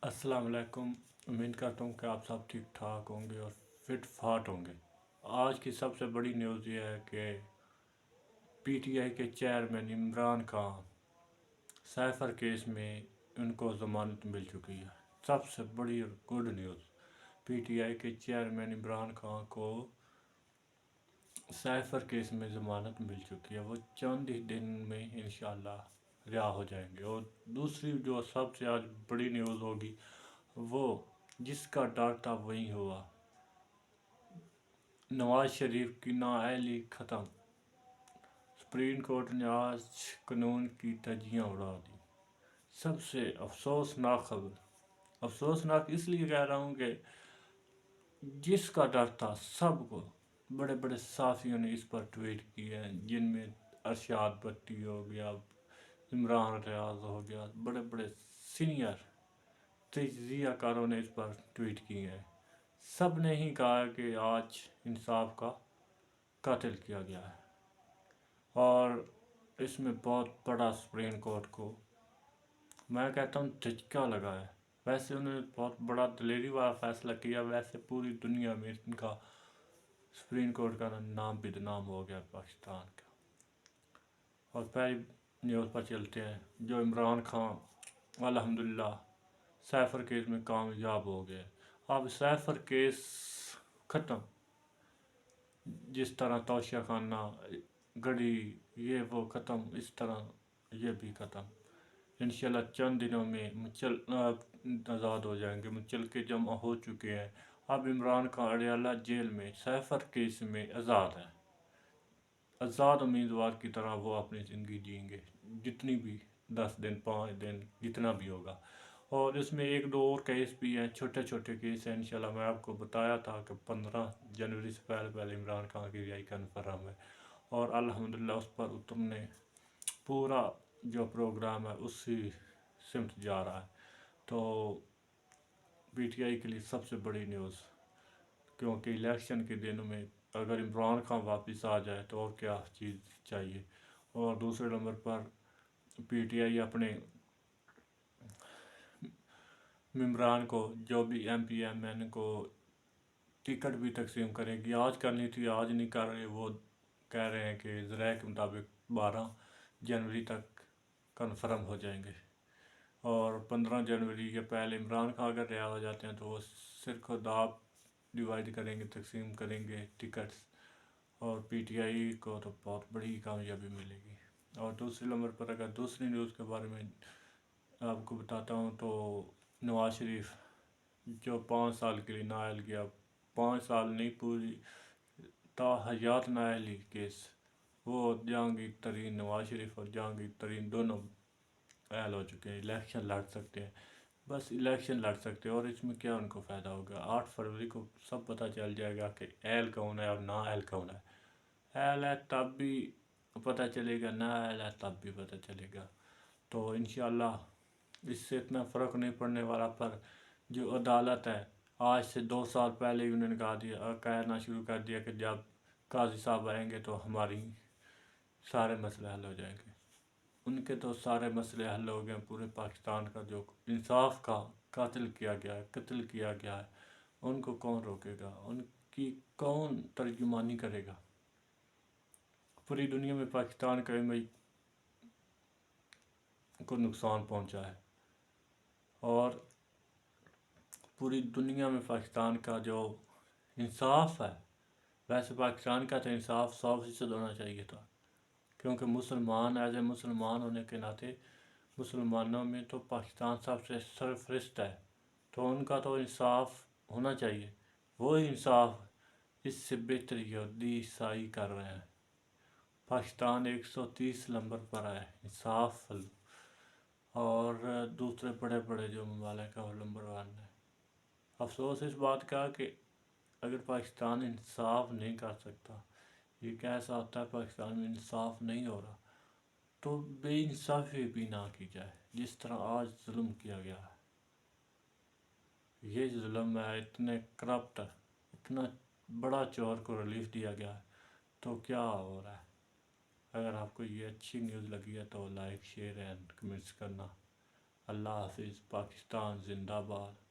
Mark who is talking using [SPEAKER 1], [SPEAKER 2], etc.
[SPEAKER 1] अस्सलाम वालेकुम। उम्मीद करता हूँ कि आप सब ठीक ठाक होंगे और फिट फाट होंगे। आज की सबसे बड़ी न्यूज़ ये है कि पीटीआई के chairman Imran Khan cipher case में उनको ज़मानत मिल चुकी है। सबसे बड़ी और गुड न्यूज़, पीटीआई के चेयरमैन इमरान खान को साइफर केस में ज़मानत मिल चुकी है। वो चंद ही दिन में इंशाल्लाह रिहा हो जाएंगे। और दूसरी जो सबसे आज बड़ी न्यूज़ होगी, वो जिसका डर था वही हुआ। नवाज शरीफ की नाअहली ख़त्म। सुप्रीम कोर्ट ने आज कानून की धज्जियां उड़ा दी। सबसे अफसोसनाक खबर, अफसोसनाक इसलिए कह रहा हूँ कि जिसका डर था सबको, बड़े बड़े साफियों ने इस पर ट्वीट किए हैं, जिनमें अरशाद भट्टी हो गया, इमरान रियाज हो गया, बड़े बड़े सीनियर तजियाकारों ने इस पर ट्वीट किए हैं। सब ने ही कहा कि आज इंसाफ का कातिल किया गया है और इसमें बहुत बड़ा सुप्रीम कोर्ट को, मैं कहता हूँ, झटका लगा है। वैसे उन्होंने बहुत बड़ा दलेरी वाला फैसला किया, वैसे पूरी दुनिया में इनका सुप्रीम कोर्ट का नाम बदनाम हो गया पाकिस्तान का। और पहली न्यूज़ पर चलते हैं। जो इमरान खान अल्हम्दुलिल्लाह साइफर केस में कामयाब हो गए। अब साइफर केस ख़त्म। जिस तरह तौशिया खाना गढ़ी ये वो ख़त्म, इस तरह ये भी ख़त्म। इंशाल्लाह चंद दिनों में आज़ाद हो जाएंगे। मुचल के जमा हो चुके हैं। अब इमरान खान अडयाला जेल में साइफर केस में आज़ाद है। आज़ाद उम्मीदवार की तरह वो अपनी ज़िंदगी जिएंगे, जितनी भी 10 दिन 5 दिन जितना भी होगा। और इसमें एक दो और केस भी हैं, छोटे छोटे केस हैं। इंशाल्लाह मैं आपको बताया था कि 15 जनवरी से पहले पहले इमरान खान की रिहाई कन्फर्म है और अल्हम्दुलिल्लाह उस पर उतरने पूरा जो प्रोग्राम है उसी सिमत जा रहा है। तो पीटीआई के लिए सबसे बड़ी न्यूज़, क्योंकि इलेक्शन के दिनों में अगर इमरान खान वापस आ जाए तो और क्या चीज़ चाहिए। और दूसरे नंबर पर पीटीआई अपने मेम्बरान को, जो भी एमपी एमएन को टिकट भी तकसीम करेगी। आज करनी थी, आज नहीं कर रहे। वो कह रहे हैं कि ज़राए के मुताबिक 12 जनवरी तक कन्फर्म हो जाएंगे। और 15 जनवरी के पहले इमरान खान अगर रिहा हो जाते हैं तो वो सिर को दाब डिवाइड करेंगे, तकसीम करेंगे टिकट्स, और पीटीआई को तो बहुत बड़ी कामयाबी मिलेगी। और दूसरे नंबर पर अगर दूसरी न्यूज़ के बारे में आपको बताता हूँ तो नवाज शरीफ जो 5 साल के लिए नाअहल गया, 5 साल नहीं, पूरी ताहयात नाअहली केस, वो जहांगीर तरीन, नवाज शरीफ और जहांगीर तरीन दोनों अहल हो चुके हैं। इलेक्शन लड़ सकते हैं, बस इलेक्शन लड़ सकते हैं। और इसमें क्या उनको फ़ायदा होगा? 8 फरवरी को सब पता चल जाएगा कि अहल कौन है और ना अहल कौन है। अहल है तब भी पता चलेगा, ना अहल है तब भी पता चलेगा। तो इंशाल्लाह इससे इतना फ़र्क नहीं पड़ने वाला। पर जो अदालत है, आज से 2 साल पहले ही उन्होंने कहना शुरू कर दिया कि जब काजी साहब आएंगे तो हमारी सारे मसले हल हो जाएंगे। उनके तो सारे मसले हल हो गए। पूरे पाकिस्तान का जो इंसाफ का कातिल किया गया है, कत्ल किया गया है, उनको कौन रोकेगा? उनकी कौन तर्जुमानी करेगा? पूरी दुनिया में पाकिस्तान का इमेज को नुकसान पहुंचा है और पूरी दुनिया में पाकिस्तान का जो इंसाफ है, वैसे पाकिस्तान का तो इंसाफ 100% होना चाहिए था, क्योंकि मुसलमान एज ए मुसलमान होने के नाते मुसलमानों में तो पाकिस्तान सबसे सरफरिस्त है, तो उनका तो इंसाफ होना चाहिए। वो इंसाफ इससे बेहतर यहूदी ईसाई कर रहे हैं। पाकिस्तान 130 नंबर पर है इंसाफ, और दूसरे बड़े बड़े जो ममालिक है वो नंबर 1 है। अफसोस इस बात का कि अगर पाकिस्तान इंसाफ नहीं कर सकता, ये कैसा होता है पाकिस्तान में इंसाफ नहीं हो रहा, तो बेइंसाफ़ी भी ना की जाए। जिस तरह आज जुल्म किया गया है, ये जुल्म है, इतने करप्ट, इतना बड़ा चोर को रिलीफ दिया गया है, तो क्या हो रहा है? अगर आपको ये अच्छी न्यूज़ लगी है तो लाइक शेयर एंड कमेंट्स करना। اللہ حافظ، پاکستان زندہ باد۔